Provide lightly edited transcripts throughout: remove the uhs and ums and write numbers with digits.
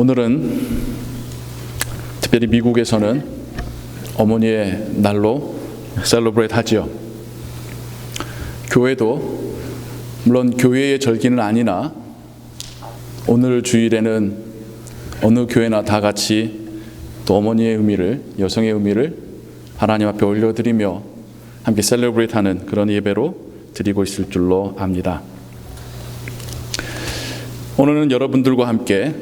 오늘은 특별히 미국에서는 어머니의 날로 셀러브레이트 하지요. 교회도 물론 교회의 절기는 아니나 오늘 주일에는 어느 교회나 다 같이 또 어머니의 의미를, 여성의 의미를 하나님 앞에 올려드리며 함께 셀러브레이트 하는 그런 예배로 드리고 있을 줄로 압니다. 오늘은 여러분들과 함께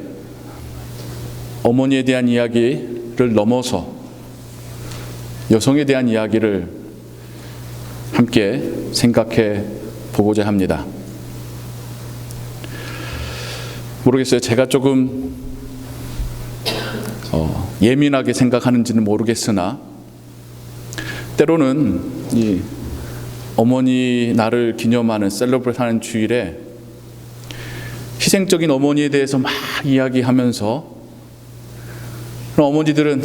어머니에 대한 이야기를 넘어서 여성에 대한 이야기를 함께 생각해 보고자 합니다. 모르겠어요. 제가 조금 예민하게 생각하는지는 모르겠으나 때로는 이 어머니 날을 기념하는 셀러브레이트 하는 주일에 희생적인 어머니에 대해서 막 이야기하면서 어머니들은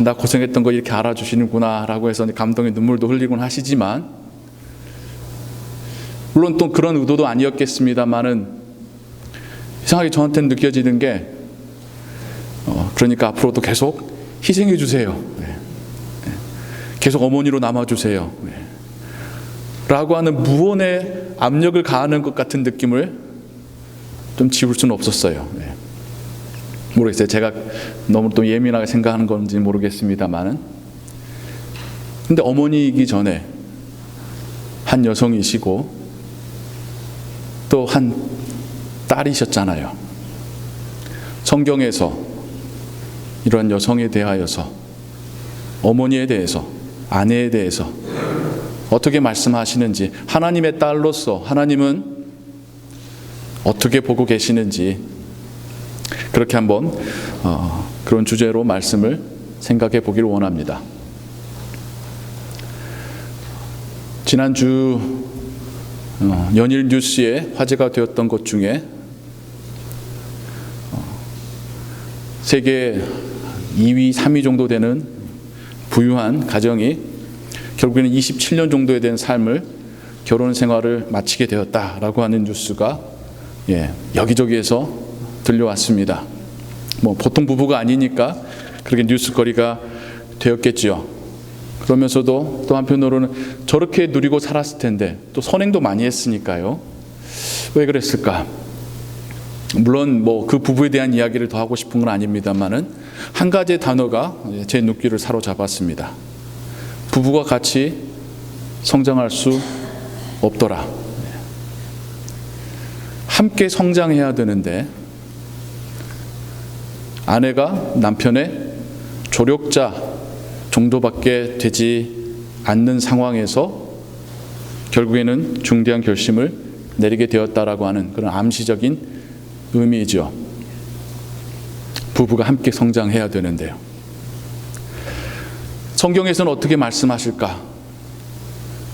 나 고생했던 거 이렇게 알아주시는구나 라고 해서 감동의 눈물도 흘리곤 하시지만, 물론 또 그런 의도도 아니었겠습니다만은 이상하게 저한테는 느껴지는 게 그러니까 앞으로도 계속 희생해 주세요. 계속 어머니로 남아주세요. 라고 하는 무언의 압력을 가하는 것 같은 느낌을 좀 지울 수는 없었어요. 모르겠어요. 제가 너무 또 예민하게 생각하는 건지 모르겠습니다만은, 근데 어머니이기 전에 한 여성이시고 또 한 딸이셨잖아요. 성경에서 이러한 여성에 대하여서, 어머니에 대해서, 아내에 대해서 어떻게 말씀하시는지, 하나님의 딸로서 하나님은 어떻게 보고 계시는지, 그렇게 한번 그런 주제로 말씀을 생각해 보기를 원합니다. 지난주 연일 뉴스에 화제가 되었던 것 중에 세계 2위, 3위 정도 되는 부유한 가정이 결국에는 27년 정도에 대한 삶을, 결혼 생활을 마치게 되었다라고 하는 뉴스가 여기저기에서 들려왔습니다. 보통 부부가 아니니까 그렇게 뉴스거리가 되었겠지요. 그러면서도 또 한편으로는 저렇게 누리고 살았을 텐데 또 선행도 많이 했으니까요. 왜 그랬을까? 물론 그 부부에 대한 이야기를 더 하고 싶은 건 아닙니다만은 한 가지 단어가 제 눈길을 사로잡았습니다. 부부가 같이 성장할 수 없더라. 함께 성장해야 되는데 아내가 남편의 조력자 정도밖에 되지 않는 상황에서 결국에는 중대한 결심을 내리게 되었다라고 하는 그런 암시적인 의미이죠. 부부가 함께 성장해야 되는데요. 성경에서는 어떻게 말씀하실까?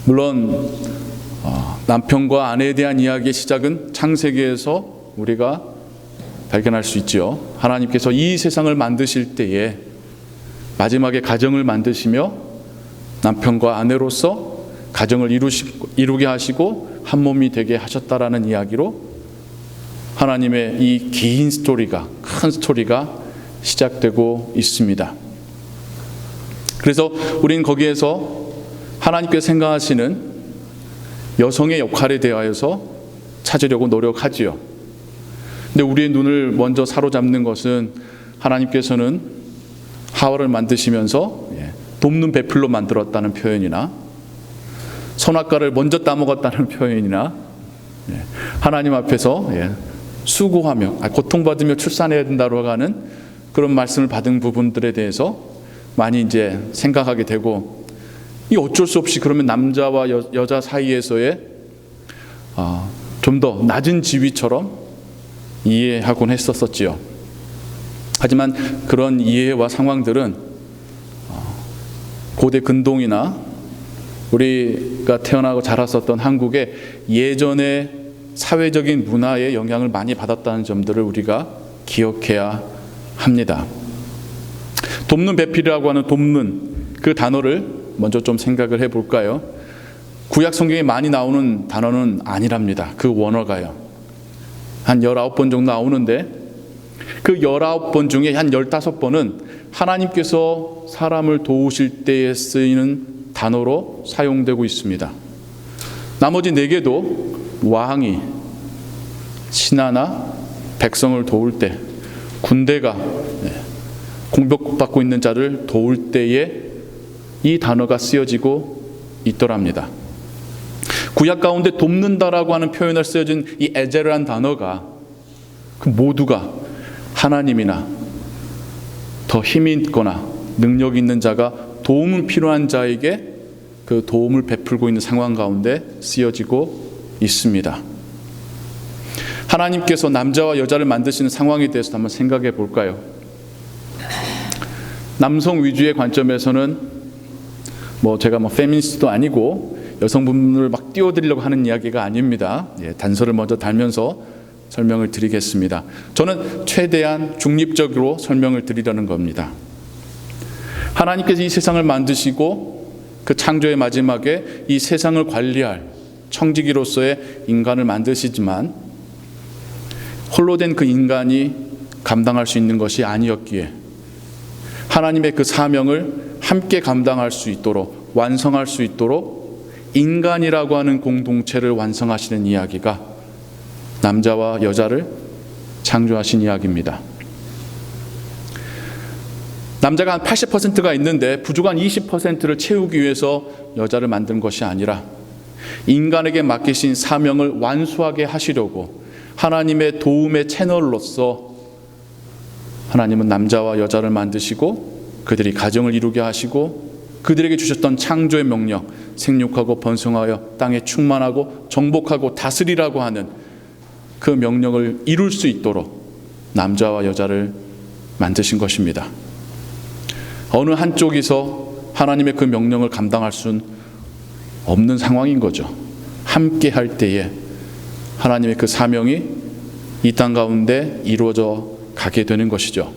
물론 남편과 아내에 대한 이야기의 시작은 창세기에서 우리가 발견할 수 있지요. 하나님께서 이 세상을 만드실 때에 마지막에 가정을 만드시며 남편과 아내로서 가정을 이루게 하시고 한 몸이 되게 하셨다라는 이야기로 하나님의 이 긴 스토리가, 큰 스토리가 시작되고 있습니다. 그래서 우리는 거기에서 하나님께서 생각하시는 여성의 역할에 대하여서 찾으려고 노력하지요. 근데 우리의 눈을 먼저 사로잡는 것은 하나님께서는 하와를 만드시면서 돕는 배필로 만들었다는 표현이나 선악과를 먼저 따먹었다는 표현이나 하나님 앞에서 수고하며 고통받으며 출산해야 된다고 하는 그런 말씀을 받은 부분들에 대해서 많이 이제 생각하게 되고, 이 어쩔 수 없이 그러면 남자와 여자 사이에서의 좀 더 낮은 지위처럼 이해하곤 했었지요. 하지만 그런 이해와 상황들은 고대 근동이나 우리가 태어나고 자랐었던 한국의 예전의 사회적인 문화의 영향을 많이 받았다는 점들을 우리가 기억해야 합니다. 돕는 배필이라고 하는 돕는 그 단어를 먼저 좀 생각을 해볼까요? 구약 성경에 많이 나오는 단어는 아니랍니다. 그 원어가요. 한 19번 정도 나오는데 그 19번 중에 한 15번은 하나님께서 사람을 도우실 때에 쓰이는 단어로 사용되고 있습니다. 나머지 4개도 왕이 신하나 백성을 도울 때, 군대가 공격받고 있는 자를 도울 때에 이 단어가 쓰여지고 있더랍니다. 구약 가운데 돕는다라고 하는 표현을 쓰여진 이 에제르란 단어가 그 모두가 하나님이나 더 힘이 있거나 능력이 있는 자가 도움이 필요한 자에게 그 도움을 베풀고 있는 상황 가운데 쓰여지고 있습니다. 하나님께서 남자와 여자를 만드시는 상황에 대해서 한번 생각해 볼까요? 남성 위주의 관점에서는 제가 페미니스트도 아니고 여성분을 막 띄워드리려고 하는 이야기가 아닙니다. 단서를 먼저 달면서 설명을 드리겠습니다. 저는 최대한 중립적으로 설명을 드리려는 겁니다. 하나님께서 이 세상을 만드시고 그 창조의 마지막에 이 세상을 관리할 청지기로서의 인간을 만드시지만 홀로 된 그 인간이 감당할 수 있는 것이 아니었기에 하나님의 그 사명을 함께 감당할 수 있도록 완성할 수 있도록 인간이라고 하는 공동체를 완성하시는 이야기가 남자와 여자를 창조하신 이야기입니다. 남자가 한 80%가 있는데 부족한 20%를 채우기 위해서 여자를 만든 것이 아니라 인간에게 맡기신 사명을 완수하게 하시려고 하나님의 도움의 채널로서 하나님은 남자와 여자를 만드시고 그들이 가정을 이루게 하시고 그들에게 주셨던 창조의 명령, 생육하고 번성하여 땅에 충만하고 정복하고 다스리라고 하는 그 명령을 이룰 수 있도록 남자와 여자를 만드신 것입니다. 어느 한쪽에서 하나님의 그 명령을 감당할 수는 없는 상황인 거죠. 함께 할 때에 하나님의 그 사명이 이 땅 가운데 이루어져 가게 되는 것이죠.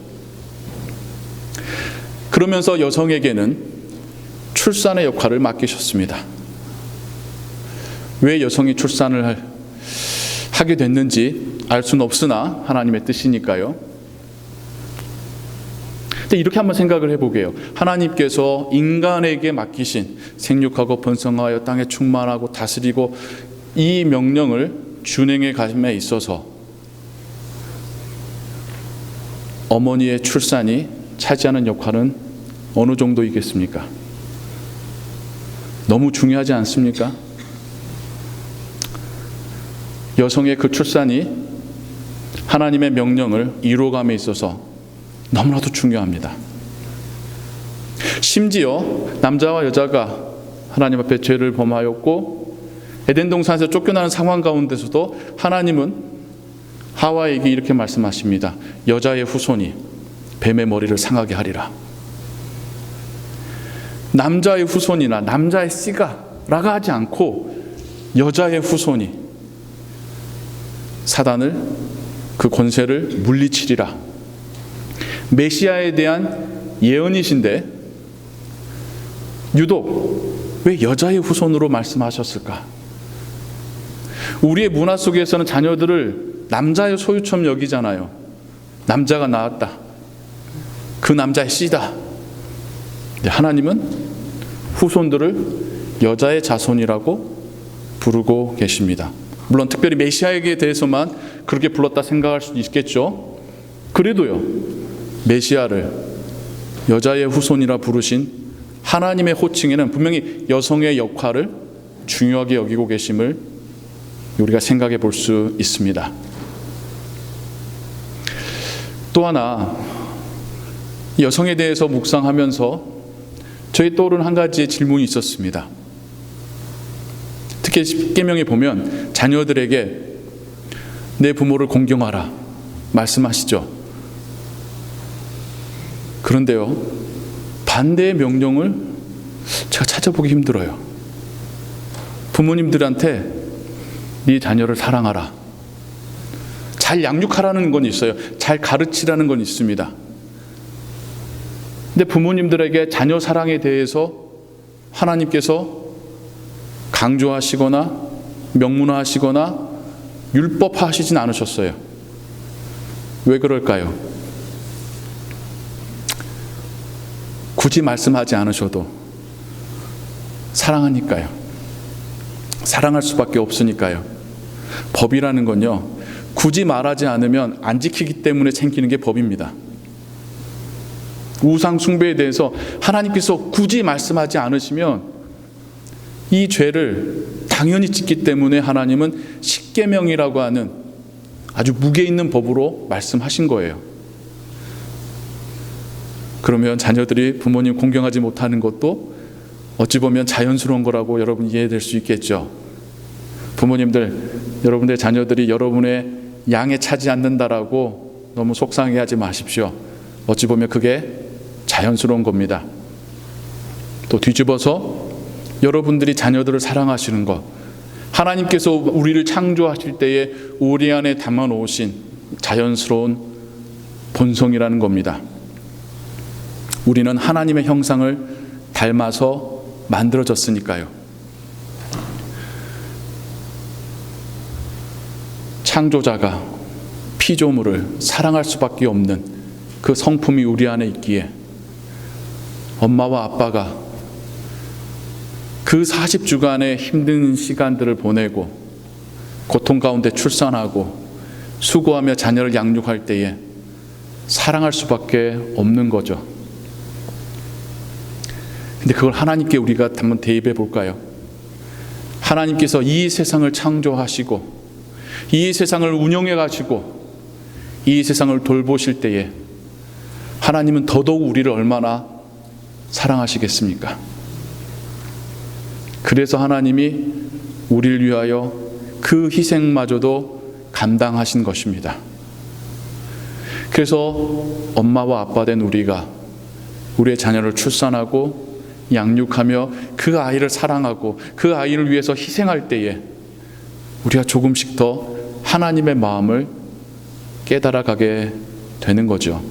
그러면서 여성에게는 출산의 역할을 맡기셨습니다. 왜 여성이 출산을 하게 됐는지 알 수는 없으나 하나님의 뜻이니까요. 근데 이렇게 한번 생각을 해보게요. 하나님께서 인간에게 맡기신 생육하고 번성하여 땅에 충만하고 다스리고 이 명령을 준행해 감에 있어서 어머니의 출산이 차지하는 역할은 어느 정도이겠습니까? 너무 중요하지 않습니까? 여성의 그 출산이 하나님의 명령을 이루어감에 있어서 너무나도 중요합니다. 심지어 남자와 여자가 하나님 앞에 죄를 범하였고 에덴 동산에서 쫓겨나는 상황 가운데서도 하나님은 하와에게 이렇게 말씀하십니다. 여자의 후손이 뱀의 머리를 상하게 하리라. 남자의 후손이나 남자의 씨가 라가 하지 않고 여자의 후손이 사단을 그 권세를 물리치리라. 메시아에 대한 예언이신데 유독 왜 여자의 후손으로 말씀하셨을까? 우리의 문화 속에서는 자녀들을 남자의 소유처럼 여기잖아요. 남자가 낳았다. 그 남자의 씨다. 하나님은 후손들을 여자의 자손이라고 부르고 계십니다. 물론 특별히 메시아에게 대해서만 그렇게 불렀다 생각할 수도 있겠죠. 그래도요, 메시아를 여자의 후손이라 부르신 하나님의 호칭에는 분명히 여성의 역할을 중요하게 여기고 계심을 우리가 생각해 볼 수 있습니다. 또 하나, 여성에 대해서 묵상하면서 저희 떠오른 한 가지 질문이 있었습니다. 특히 십계명에 보면 자녀들에게 내 부모를 공경하라 말씀하시죠. 그런데요, 반대의 명령을 제가 찾아보기 힘들어요. 부모님들한테 네 자녀를 사랑하라, 잘 양육하라는 건 있어요. 잘 가르치라는 건 있습니다. 근데 부모님들에게 자녀 사랑에 대해서 하나님께서 강조하시거나 명문화하시거나 율법화하시진 않으셨어요. 왜 그럴까요? 굳이 말씀하지 않으셔도 사랑하니까요. 사랑할 수밖에 없으니까요. 법이라는 건요, 굳이 말하지 않으면 안 지키기 때문에 챙기는 게 법입니다. 우상 숭배에 대해서 하나님께서 굳이 말씀하지 않으시면 이 죄를 당연히 짓기 때문에 하나님은 십계명이라고 하는 아주 무게 있는 법으로 말씀하신 거예요. 그러면 자녀들이 부모님 공경하지 못하는 것도 어찌 보면 자연스러운 거라고 여러분 이해될 수 있겠죠. 부모님들, 여러분들의 자녀들이 여러분의 양에 차지 않는다라고 너무 속상해하지 마십시오. 어찌 보면 그게 자연스러운 겁니다. 또 뒤집어서 여러분들이 자녀들을 사랑하시는 것, 하나님께서 우리를 창조하실 때에 우리 안에 담아 놓으신 자연스러운 본성이라는 겁니다. 우리는 하나님의 형상을 닮아서 만들어졌으니까요. 창조자가 피조물을 사랑할 수밖에 없는 그 성품이 우리 안에 있기에 엄마와 아빠가 그 40주간의 힘든 시간들을 보내고 고통 가운데 출산하고 수고하며 자녀를 양육할 때에 사랑할 수밖에 없는 거죠. 근데 그걸 하나님께 우리가 한번 대입해 볼까요? 하나님께서 이 세상을 창조하시고 이 세상을 운영해 가시고 이 세상을 돌보실 때에 하나님은 더더욱 우리를 얼마나 사랑하시겠습니까? 그래서 하나님이 우리를 위하여 그 희생마저도 감당하신 것입니다. 그래서 엄마와 아빠 된 우리가 우리의 자녀를 출산하고 양육하며 그 아이를 사랑하고 그 아이를 위해서 희생할 때에 우리가 조금씩 더 하나님의 마음을 깨달아가게 되는 거죠.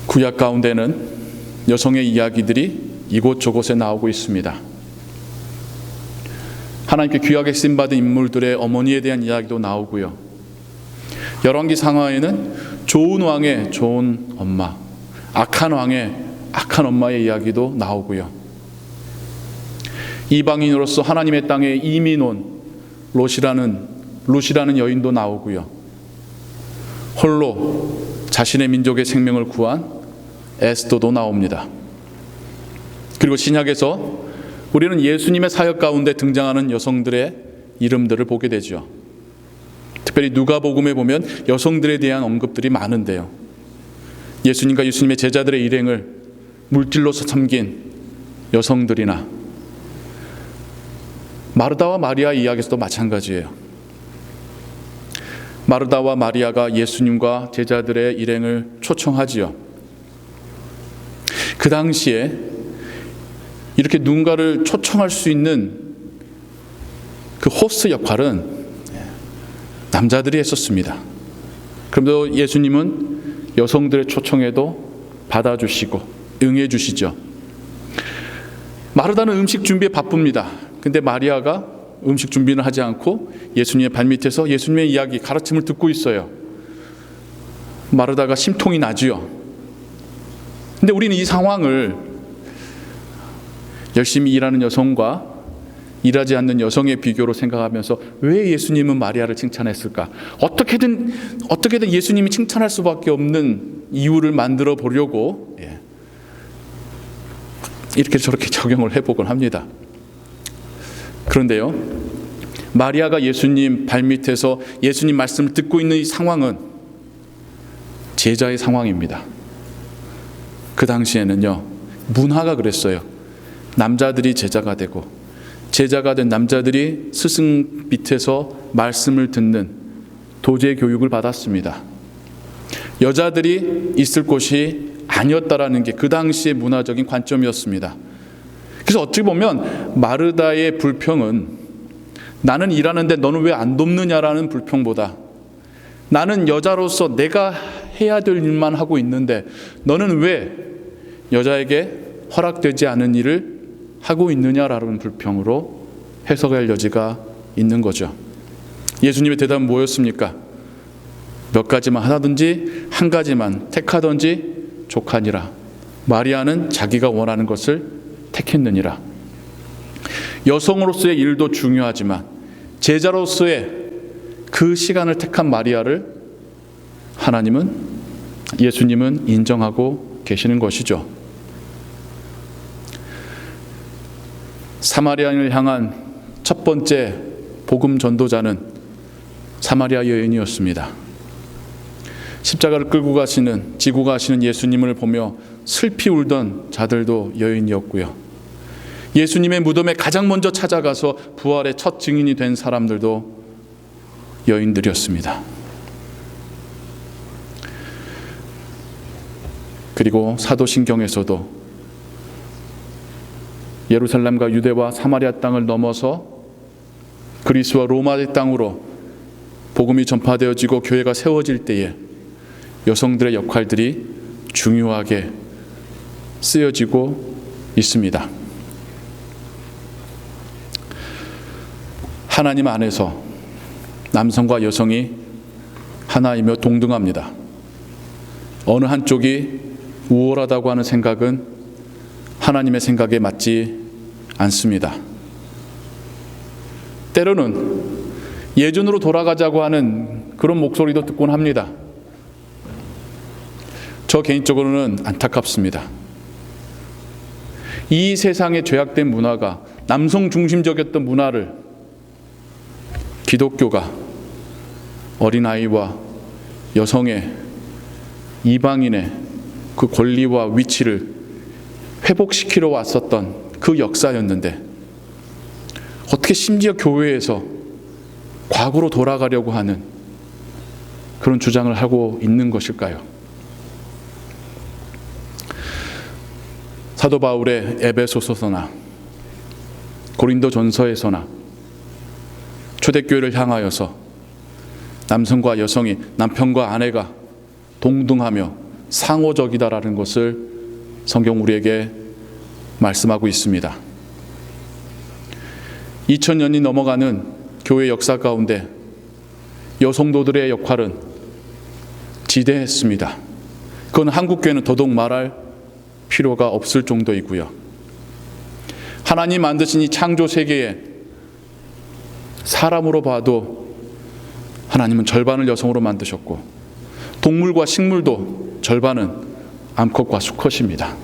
구약 가운데는 여성의 이야기들이 이곳저곳에 나오고 있습니다. 하나님께 귀하게 쓰임받은 인물들의 어머니에 대한 이야기도 나오고요. 열왕기 상하에는 좋은 왕의 좋은 엄마, 악한 왕의 악한 엄마의 이야기도 나오고요. 이방인으로서 하나님의 땅에 이민 온 롯이라는 여인도 나오고요. 홀로 자신의 민족의 생명을 구한 에스더도 나옵니다. 그리고 신약에서 우리는 예수님의 사역 가운데 등장하는 여성들의 이름들을 보게 되죠. 특별히 누가복음에 보면 여성들에 대한 언급들이 많은데요. 예수님과 예수님의 제자들의 일행을 물질로서 섬긴 여성들이나 마르다와 마리아 이야기에서도 마찬가지예요. 마르다와 마리아가 예수님과 제자들의 일행을 초청하지요. 그 당시에 이렇게 누군가를 초청할 수 있는 그 호스트 역할은 남자들이 했었습니다. 그런데 예수님은 여성들의 초청에도 받아주시고 응해주시죠. 마르다는 음식 준비에 바쁩니다. 근데 마리아가 음식 준비는 하지 않고 예수님의 발밑에서 예수님의 이야기, 가르침을 듣고 있어요. 마르다가 심통이 나지요. 근데 우리는 이 상황을 열심히 일하는 여성과 일하지 않는 여성의 비교로 생각하면서 왜 예수님은 마리아를 칭찬했을까? 어떻게든 예수님이 칭찬할 수밖에 없는 이유를 만들어 보려고 이렇게 저렇게 적용을 해보곤 합니다. 그런데요, 마리아가 예수님 발밑에서 예수님 말씀을 듣고 있는 이 상황은 제자의 상황입니다. 그 당시에는요, 문화가 그랬어요. 남자들이 제자가 되고 제자가 된 남자들이 스승 밑에서 말씀을 듣는 도제 교육을 받았습니다. 여자들이 있을 곳이 아니었다라는 게 그 당시의 문화적인 관점이었습니다. 그래서 어찌 보면 마르다의 불평은 나는 일하는데 너는 왜 안 돕느냐라는 불평보다 나는 여자로서 내가 해야 될 일만 하고 있는데 너는 왜 여자에게 허락되지 않은 일을 하고 있느냐라는 불평으로 해석할 여지가 있는 거죠. 예수님의 대답은 뭐였습니까? 몇 가지만 하든지 한 가지만 택하든지 족하니라. 마리아는 자기가 원하는 것을 택했느니라. 여성으로서의 일도 중요하지만 제자로서의 그 시간을 택한 마리아를 예수님은 인정하고 계시는 것이죠. 사마리아인을 향한 첫 번째 복음 전도자는 사마리아 여인이었습니다. 십자가를 지고 가시는 예수님을 보며 슬피 울던 자들도 여인이었고요. 예수님의 무덤에 가장 먼저 찾아가서 부활의 첫 증인이 된 사람들도 여인들이었습니다. 그리고 사도신경에서도 예루살렘과 유대와 사마리아 땅을 넘어서 그리스와 로마의 땅으로 복음이 전파되어지고 교회가 세워질 때에 여성들의 역할들이 중요하게 쓰여지고 있습니다. 하나님 안에서 남성과 여성이 하나이며 동등합니다. 어느 한쪽이 우월하다고 하는 생각은 하나님의 생각에 맞지 않습니다. 때로는 예전으로 돌아가자고 하는 그런 목소리도 듣곤 합니다. 저 개인적으로는 안타깝습니다. 이 세상의 죄악된 문화가, 남성 중심적이었던 문화를 기독교가 어린아이와 여성의, 이방인의 그 권리와 위치를 회복시키러 왔었던 그 역사였는데 어떻게 심지어 교회에서 과거로 돌아가려고 하는 그런 주장을 하고 있는 것일까요? 사도 바울의 에베소서나 고린도전서에서나 초대교회를 향하여서 남성과 여성이, 남편과 아내가 동등하며 상호적이다라는 것을 성경 우리에게 말씀하고 있습니다. 2000년이 넘어가는 교회 역사 가운데 여성도들의 역할은 지대했습니다. 그건 한국교회는 더더욱 말할 필요가 없을 정도이고요. 하나님 만드신 이 창조 세계에 사람으로 봐도 하나님은 절반을 여성으로 만드셨고, 동물과 식물도 절반은 암컷과 수컷입니다.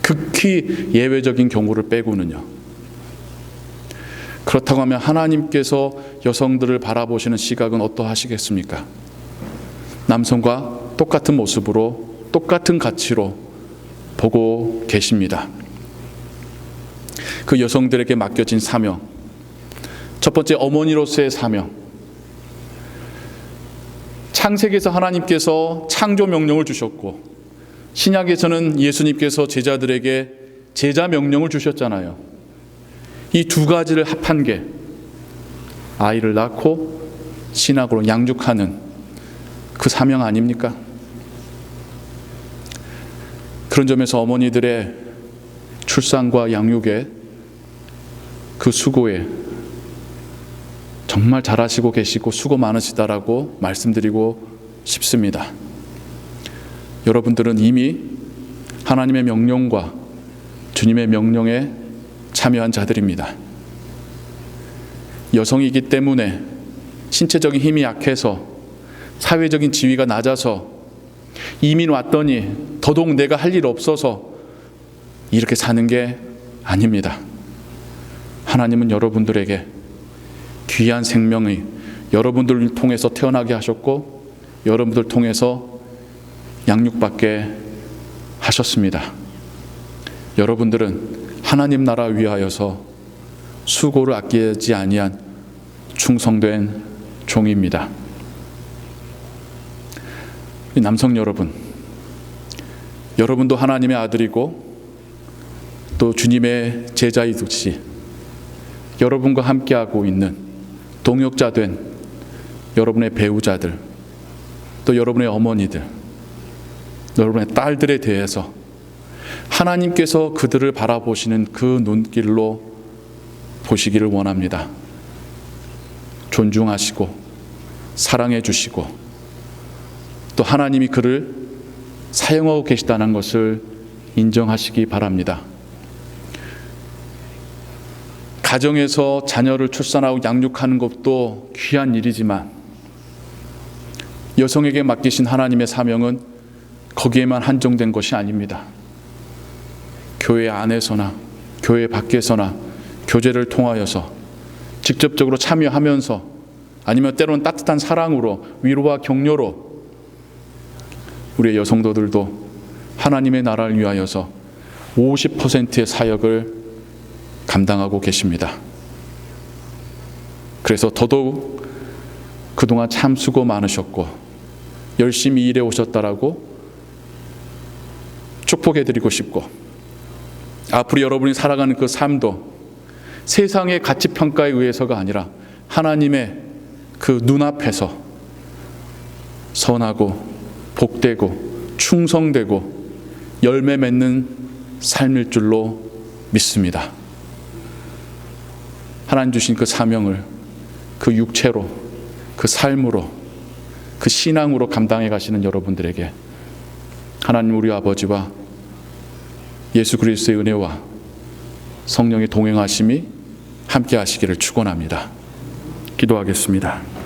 극히 예외적인 경우를 빼고는요. 그렇다고 하면 하나님께서 여성들을 바라보시는 시각은 어떠하시겠습니까? 남성과 똑같은 모습으로, 똑같은 가치로 보고 계십니다. 그 여성들에게 맡겨진 사명, 첫 번째 어머니로서의 사명. 창세기에서 하나님께서 창조 명령을 주셨고, 신약에서는 예수님께서 제자들에게 제자 명령을 주셨잖아요. 이 두 가지를 합한 게 아이를 낳고 신학으로 양육하는 그 사명 아닙니까? 그런 점에서 어머니들의 출산과 양육의 그 수고에 정말 잘하시고 계시고 수고 많으시다라고 말씀드리고 싶습니다. 여러분들은 이미 하나님의 명령과 주님의 명령에 참여한 자들입니다. 여성이기 때문에 신체적인 힘이 약해서, 사회적인 지위가 낮아서 이민 왔더니 더더욱 내가 할 일 없어서 이렇게 사는 게 아닙니다. 하나님은 여러분들에게 귀한 생명이 여러분들을 통해서 태어나게 하셨고, 여러분들 통해서 양육받게 하셨습니다. 여러분들은 하나님 나라 위하여서 수고를 아끼지 아니한 충성된 종입니다. 남성 여러분, 여러분도 하나님의 아들이고 또 주님의 제자이듯이 여러분과 함께하고 있는 동역자 된 여러분의 배우자들, 또 여러분의 어머니들, 여러분의 딸들에 대해서 하나님께서 그들을 바라보시는 그 눈길로 보시기를 원합니다. 존중하시고 사랑해 주시고 또 하나님이 그를 사용하고 계시다는 것을 인정하시기 바랍니다. 가정에서 자녀를 출산하고 양육하는 것도 귀한 일이지만 여성에게 맡기신 하나님의 사명은 거기에만 한정된 것이 아닙니다. 교회 안에서나 교회 밖에서나 교제를 통하여서 직접적으로 참여하면서 아니면 때로는 따뜻한 사랑으로 위로와 격려로 우리의 여성도들도 하나님의 나라를 위하여서 50%의 사역을 감당하고 계십니다. 그래서 더더욱 그동안 참 수고 많으셨고 열심히 일해 오셨다라고 축복해드리고 싶고 앞으로 여러분이 살아가는 그 삶도 세상의 가치평가에 의해서가 아니라 하나님의 그 눈앞에서 선하고 복되고 충성되고 열매 맺는 삶일 줄로 믿습니다. 하나님 주신 그 사명을 그 육체로 그 삶으로 그 신앙으로 감당해 가시는 여러분들에게 하나님 우리 아버지와 예수 그리스도의 은혜와 성령의 동행하심이 함께 하시기를 축원합니다. 기도하겠습니다.